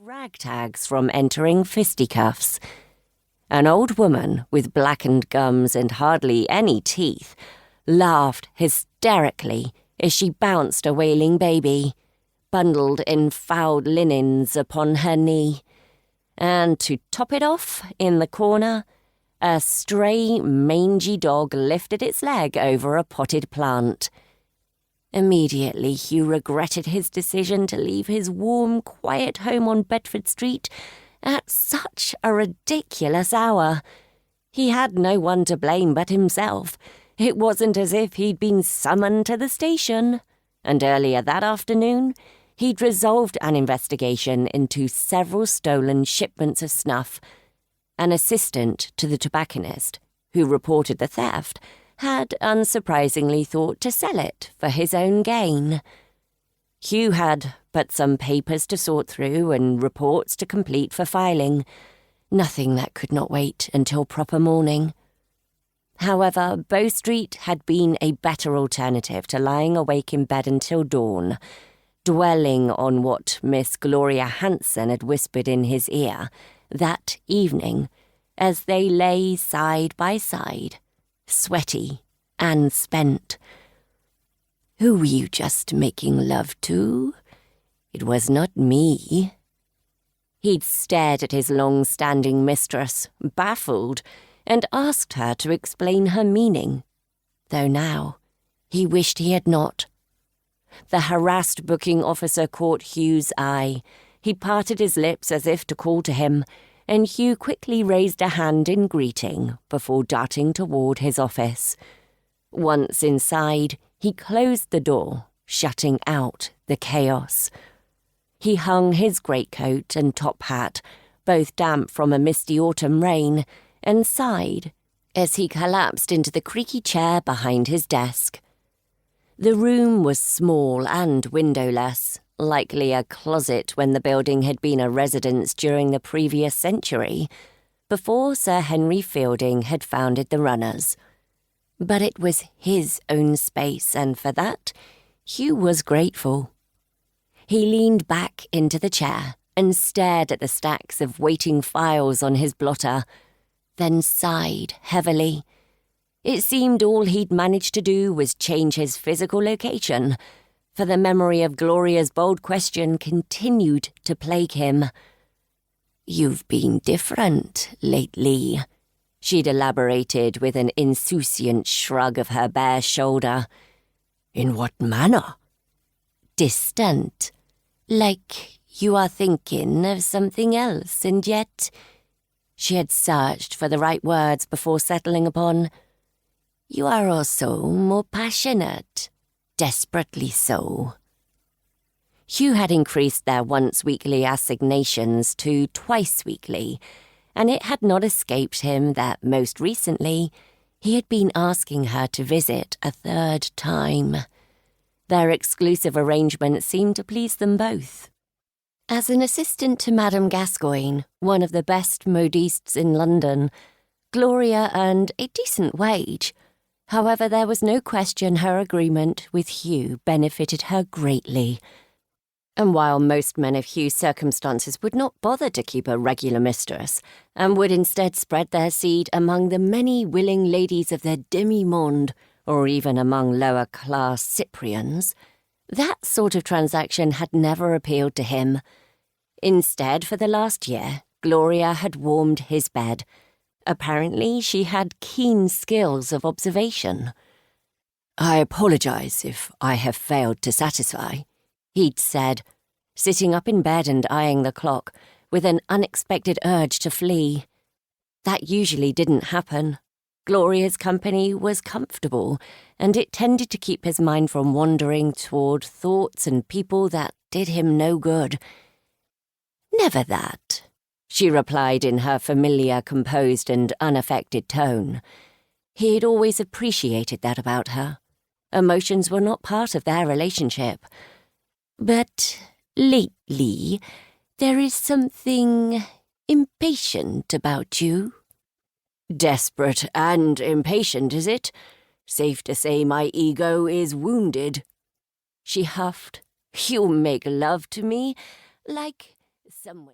ragtags from entering fisticuffs. An old woman with blackened gums and hardly any teeth laughed hysterically as she bounced a wailing baby, bundled in fouled linens upon her knee. And to top it off, in the corner, a stray, mangy dog lifted its leg over a potted plant. Immediately, Hugh regretted his decision to leave his warm, quiet home on Bedford Street at such a ridiculous hour. He had no one to blame but himself. It wasn't as if he'd been summoned to the station. And earlier that afternoon, he'd resolved an investigation into several stolen shipments of snuff. An assistant to the tobacconist, who reported the theft, had unsurprisingly thought to sell it for his own gain. Hugh had but some papers to sort through and reports to complete for filing, nothing that could not wait until proper morning. However, Bow Street had been a better alternative to lying awake in bed until dawn, dwelling on what Miss Gloria Hanson had whispered in his ear that evening as they lay side by side, sweaty and spent. "Who were you just making love to? It was not me." He'd stared at his long-standing mistress, baffled, and asked her to explain her meaning, though now he wished he had not. The harassed booking officer caught Hugh's eye. He parted his lips as if to call to him, and Hugh quickly raised a hand in greeting before darting toward his office. Once inside, he closed the door, shutting out the chaos. He hung his greatcoat and top hat, both damp from a misty autumn rain, and sighed as he collapsed into the creaky chair behind his desk. The room was small and windowless, likely a closet when the building had been a residence during the previous century, before Sir Henry Fielding had founded the Runners. But it was his own space, and for that, Hugh was grateful. He leaned back into the chair and stared at the stacks of waiting files on his blotter, then sighed heavily. It seemed all he'd managed to do was change his physical location, for the memory of Gloria's bold question continued to plague him. "You've been different lately," she'd elaborated with an insouciant shrug of her bare shoulder. "In what manner?" "Distant. Like you are thinking of something else, and yet—" She had searched for the right words before settling upon, "You are also more passionate, desperately so." Hugh had increased their once-weekly assignations to twice-weekly, and it had not escaped him that most recently he had been asking her to visit a third time. Their exclusive arrangement seemed to please them both. As an assistant to Madame Gascoigne, one of the best modistes in London, Gloria earned a decent wage. However, there was no question her agreement with Hugh benefited her greatly. And while most men of Hugh's circumstances would not bother to keep a regular mistress, and would instead spread their seed among the many willing ladies of their demi-monde, or even among lower-class Cyprians, that sort of transaction had never appealed to him. Instead, for the last year, Gloria had warmed his bed. Apparently, she had keen skills of observation. "I apologize if I have failed to satisfy," he'd said, sitting up in bed and eyeing the clock, with an unexpected urge to flee. That usually didn't happen. Gloria's company was comfortable, and it tended to keep his mind from wandering toward thoughts and people that did him no good. "Never that," she replied in her familiar, composed and unaffected tone. He'd always appreciated that about her. Emotions were not part of their relationship. "But lately, there is something impatient about you." "Desperate and impatient, is it? Safe to say my ego is wounded." She huffed. "You make love to me like someone..."